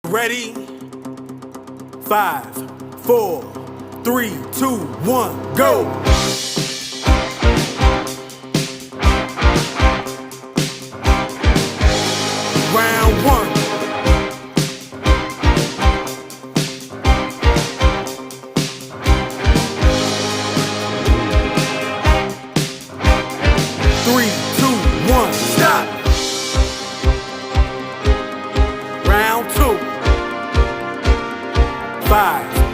Ready? 5, 4, 3, 2, 1, go! Round 1. Three, two, one, stop. Round 2. 5,